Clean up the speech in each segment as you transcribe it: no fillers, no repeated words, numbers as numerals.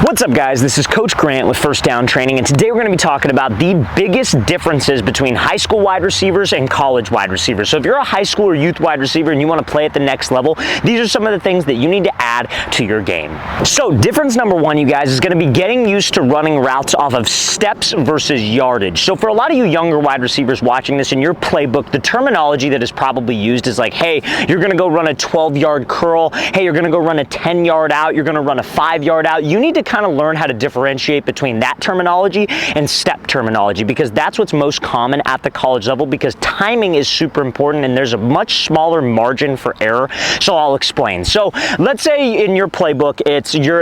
What's up, guys? This is Coach Grant with First Down Training, and today we're going to be talking about the biggest differences between high school wide receivers and college wide receivers. So if you're a high school or youth wide receiver and you want to play at the next level, these are some of the things that you need to add to your game. So difference number one, you guys, is going to be getting used to running routes off of steps versus yardage. So for a lot of you younger wide receivers watching this in your playbook, the terminology that is probably used is like, hey, you're going to go run a 12-yard curl. Hey, you're going to go run a 10-yard out. You're going to run a 5-yard out. You need to kind of learn how to differentiate between that terminology and step terminology, because that's what's most common at the college level, because timing is super important and there's a much smaller margin for error. So I'll explain. So let's say in your playbook,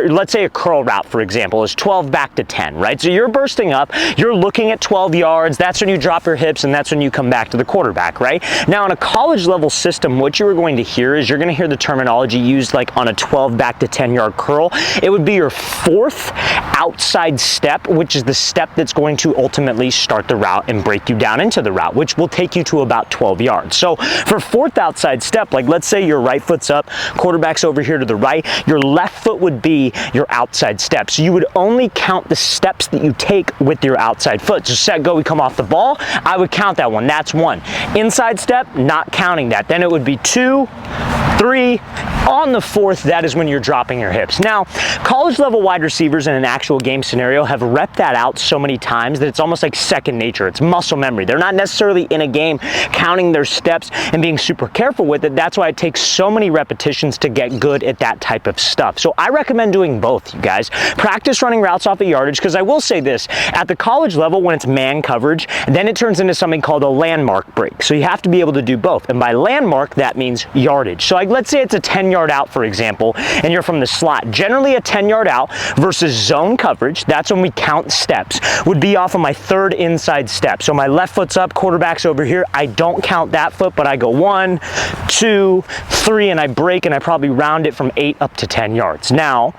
let's say a curl route, for example, is 12 back to 10, right? So you're bursting up, you're looking at 12 yards, that's when you drop your hips and that's when you come back to the quarterback, right? Now in a college level system, what you're going to hear is you're going to hear the terminology used like on a 12 back to 10-yard curl. It would be your fourth outside step, which is the step that's going to ultimately start the route and break you down into the route, which will take you to about 12 yards. So for fourth outside step, like let's say your right foot's up, quarterback's over here to the right, your left foot would be your outside step. So you would only count the steps that you take with your outside foot. So set, go, we come off the ball, I would count that one. That's one. Inside step, not counting that. Then it would be 2, 3, on the fourth, that is when you're dropping your hips. Now, college level wide receivers in an actual game scenario have repped that out so many times that it's almost like second nature. It's muscle memory. They're not necessarily in a game counting their steps and being super careful with it. That's why it takes so many repetitions to get good at that type of stuff. So I recommend doing both, you guys. Practice running routes off of yardage, because I will say this, at the college level, when it's man coverage, then it turns into something called a landmark break. So you have to be able to do both. And by landmark, that means yardage. So like, let's say it's a 10-yard out, for example, and you're from the slot. Generally a 10-yard out versus zone coverage, that's when we count steps, would be off of my third inside step. So my left foot's up, quarterback's over here. I don't count that foot, but I go 1, 2, 3, and I break, and I probably round it from 8 up to 10 yards. Now,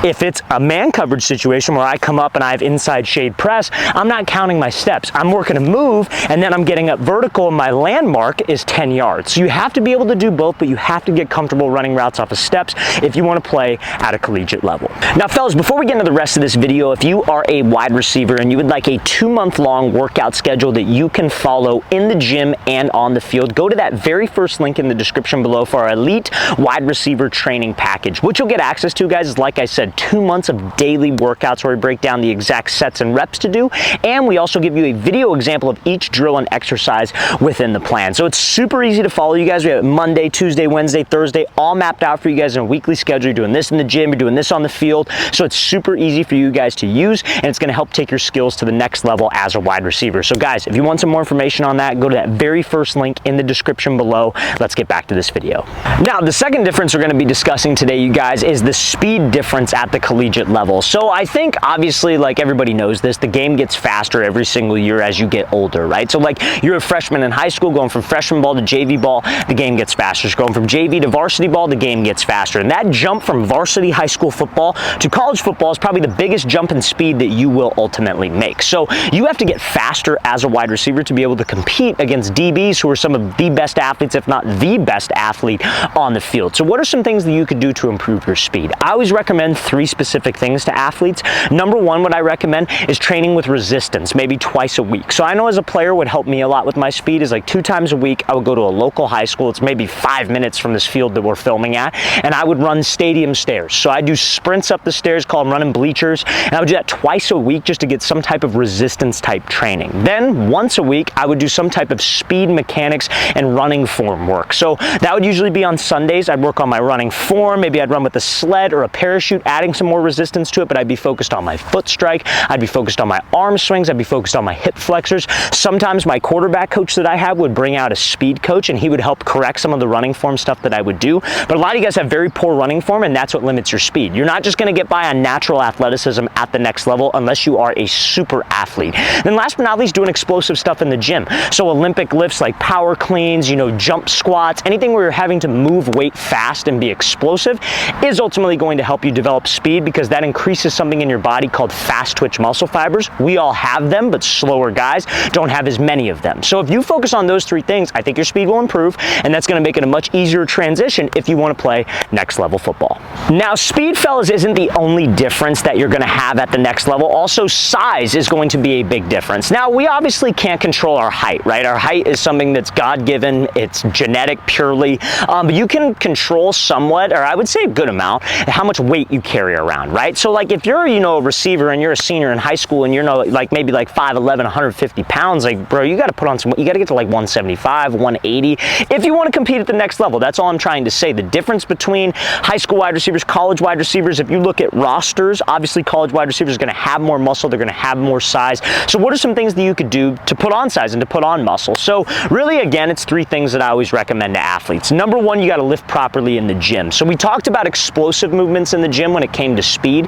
if it's a man coverage situation where I come up and I have inside shade press, I'm not counting my steps. I'm working a move, and then I'm getting up vertical, and my landmark is 10 yards. So you have to be able to do both, but you have to get comfortable running routes off of steps if you want to play at a collegiate level. Now, fellas, before we get into the rest of this video, if you are a wide receiver and you would like a 2-month-long workout schedule that you can follow in the gym and on the field, go to that very first link in the description below for our elite wide receiver training package. What you'll get access to, guys, is, like I said, 2 months of daily workouts where we break down the exact sets and reps to do, and we also give you a video example of each drill and exercise within the plan. So it's super easy to follow, you guys. We have Monday, Tuesday, Wednesday, Thursday, all mapped out for you guys in a weekly schedule. You're doing this in the gym, you're doing this on the field, so it's super easy for you guys to use, and it's going to help take your skills to the next level as a wide receiver. So guys, if you want some more information on that, go to that very first link in the description below. Let's get back to this video. Now, the second difference we're going to be discussing today, you guys, is the speed difference at the collegiate level. So I think, obviously, like everybody knows this, the game gets faster every single year as you get older, right? So like, you're a freshman in high school, going from freshman ball to JV ball, the game gets faster. So going from JV to varsity ball, the game gets faster. And that jump from varsity high school football to college football is probably the biggest jump in speed that you will ultimately make. So you have to get faster as a wide receiver to be able to compete against DBs, who are some of the best athletes, if not the best athlete on the field. So what are some things that you could do to improve your speed? I always recommend 3 specific things to athletes. Number one, what I recommend is training with resistance, maybe twice a week. So I know as a player, what helped me a lot with my speed is like 2 times a week, I would go to a local high school. It's maybe 5 minutes from this field that we're filming at, and I would run stadium stairs. So I do sprints up the stairs, call them running bleachers, and I would do that twice a week just to get some type of resistance type training. Then once a week, I would do some type of speed mechanics and running form work. So that would usually be on Sundays. I'd work on my running form. Maybe I'd run with a sled or a parachute, adding some more resistance to it, but I'd be focused on my foot strike. I'd be focused on my arm swings. I'd be focused on my hip flexors. Sometimes my quarterback coach that I have would bring out a speed coach, and he would help correct some of the running form stuff that I would do. But a lot of you guys have very poor running form, and that's what limits your speed. You're not just going to get by on natural athleticism at the next level unless you are a super athlete. Then last but not least, doing explosive stuff in the gym. So Olympic lifts like power cleans, jump squats, anything where you're having to move weight fast and be explosive is ultimately going to help you develop speed, because that increases something in your body called fast twitch muscle fibers. We all have them, but slower guys don't have as many of them. So if you focus on those 3 things, I think your speed will improve, and that's going to make it a much easier smoother transition if you want to play next level football. Now, speed, fellas, isn't the only difference that you're going to have at the next level. Also, size is going to be a big difference. Now, we obviously can't control our height, right? Our height is something that's God-given. It's genetic purely, but you can control somewhat, or I would say a good amount, how much weight you carry around, right? So like if you're, a receiver and you're a senior in high school and you're like maybe like 5'11", 150 pounds, like bro, you got to put on you got to get to like 175, 180 if you want to compete at the next level. That's all I'm trying to say. The difference between high school wide receivers, college wide receivers, if you look at rosters, obviously college wide receivers are going to have more muscle, they're going to have more size. So what are some things that you could do to put on size and to put on muscle? So really, again, it's three things that I always recommend to athletes. Number one, you got to lift properly in the gym. So we talked about explosive movements in the gym when it came to speed,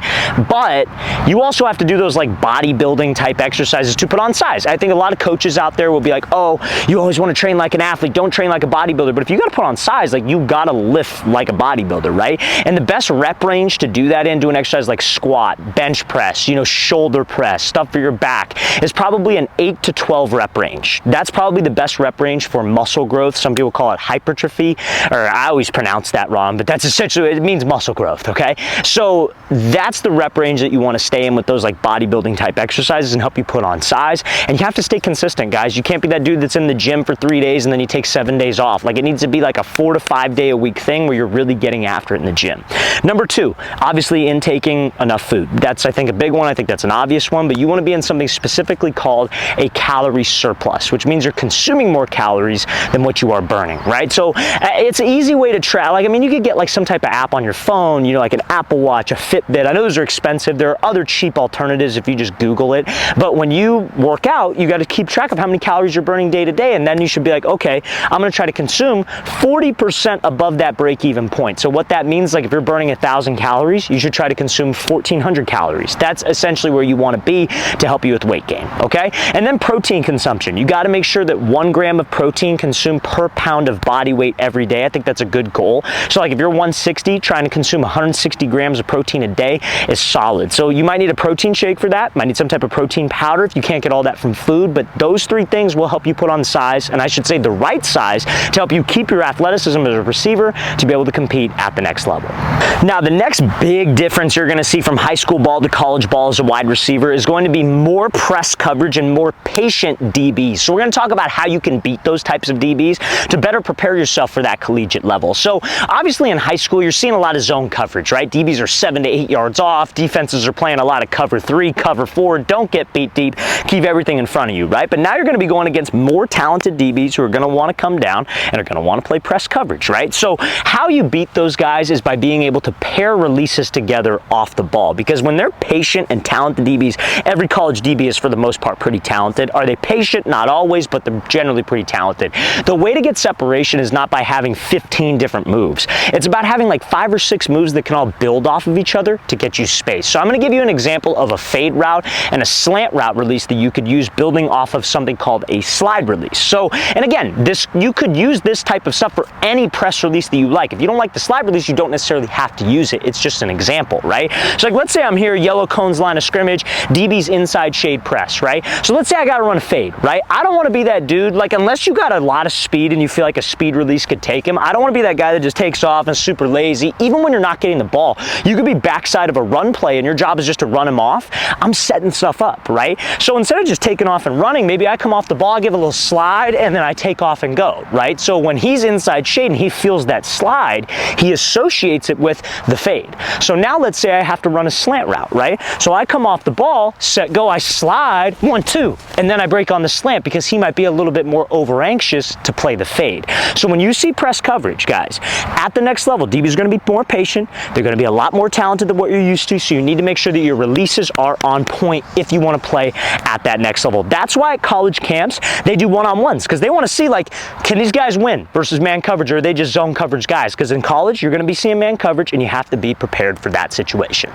but you also have to do those like bodybuilding type exercises to put on size. I think a lot of coaches out there will be like, oh, you always want to train like an athlete, don't train like a bodybuilder. But if you got to put on size, like you got to lift like a bodybuilder, right? And the best rep range to do that in, do an exercise like squat, bench press, shoulder press, stuff for your back, is probably an 8 to 12 rep range. That's probably the best rep range for muscle growth. Some people call it hypertrophy, or I always pronounce that wrong, but that's essentially, it means muscle growth, okay? So that's the rep range that you want to stay in with those like bodybuilding type exercises and help you put on size. And you have to stay consistent, guys. You can't be that dude that's in the gym for 3 days and then you take 7 days off. Like it needs to be like a 4 to 5 day a week thing where you're really getting after it in the gym. Number two, obviously intaking enough food. That's, I think, a big one. I think that's an obvious one, but you want to be in something specifically called a calorie surplus, which means you're consuming more calories than what you are burning, right? So it's an easy way to track. Like, I mean, you could get like some type of app on your phone, like an Apple Watch, a Fitbit. I know those are expensive. There are other cheap alternatives if you just Google it. But when you work out, you got to keep track of how many calories you're burning day to day. And then you should be like, okay, I'm going to try to consume 40% above that break-even point. So what that means, like if you're burning 1,000 calories, you should try to consume 1,400 calories. That's essentially where you want to be to help you with weight gain, okay? And then protein consumption. You got to make sure that 1 gram of protein consumed per pound of body weight every day. I think that's a good goal. So like if you're 160, trying to consume 160 grams of protein a day is solid. So you might need a protein shake for that, might need some type of protein powder if you can't get all that from food, but those three things will help you put on size, and I should say the right size, to help you keep your athleticism as a receiver to be able to compete at the next level. Now, the next big difference you're going to see from high school ball to college ball as a wide receiver is going to be more press coverage and more patient DBs. So we're going to talk about how you can beat those types of DBs to better prepare yourself for that collegiate level. So obviously in high school, you're seeing a lot of zone coverage, right? DBs are 7 to 8 yards off. Defenses are playing a lot of cover 3, cover 4. Don't get beat deep. Keep everything in front of you, right? But now you're going to be going against more talented DBs who are going to want to come down and are going to want to play press coverage, right? So how you beat those guys is by being able to pair releases together off the ball, because when they're patient and talented DBs, every college DB is for the most part pretty talented. Are they patient? Not always, but they're generally pretty talented. The way to get separation is not by having 15 different moves. It's about having like 5 or 6 moves that can all build off of each other to get you space. So I'm going to give you an example of a fade route and a slant route release that you could use building off of something called a slide release. So, and again, you could use this type of stuff for any press release that you like. If you don't like the slide release, you don't necessarily have to use it. It's just an example, right? So like, let's say I'm here, yellow cones line of scrimmage, DB's inside shade press, right? So let's say I got to run a fade, right? I don't want to be that dude, like unless you got a lot of speed and you feel like a speed release could take him, I don't want to be that guy that just takes off and is super lazy. Even when you're not getting the ball, you could be backside of a run play and your job is just to run him off. I'm setting stuff up, right? So instead of just taking off and running, maybe I come off the ball, I give a little slide, and then I take off and go, right? So when he's inside shade and he feels that slide, he associates it with the fade. So now let's say I have to run a slant route, right? So I come off the ball, set, go, I slide, 1, 2, and then I break on the slant because he might be a little bit more over anxious to play the fade. So when you see press coverage, guys, at the next level, DBs are going to be more patient. They're going to be a lot more talented than what you're used to. So you need to make sure that your releases are on point if you want to play at that next level. That's why at college camps, they do one-on-ones, because they want to see, like, can these guys win versus man coverage, or are they just zone coverage guys? Because in college, you're going to be seeing man coverage and you have to be prepared for that situation.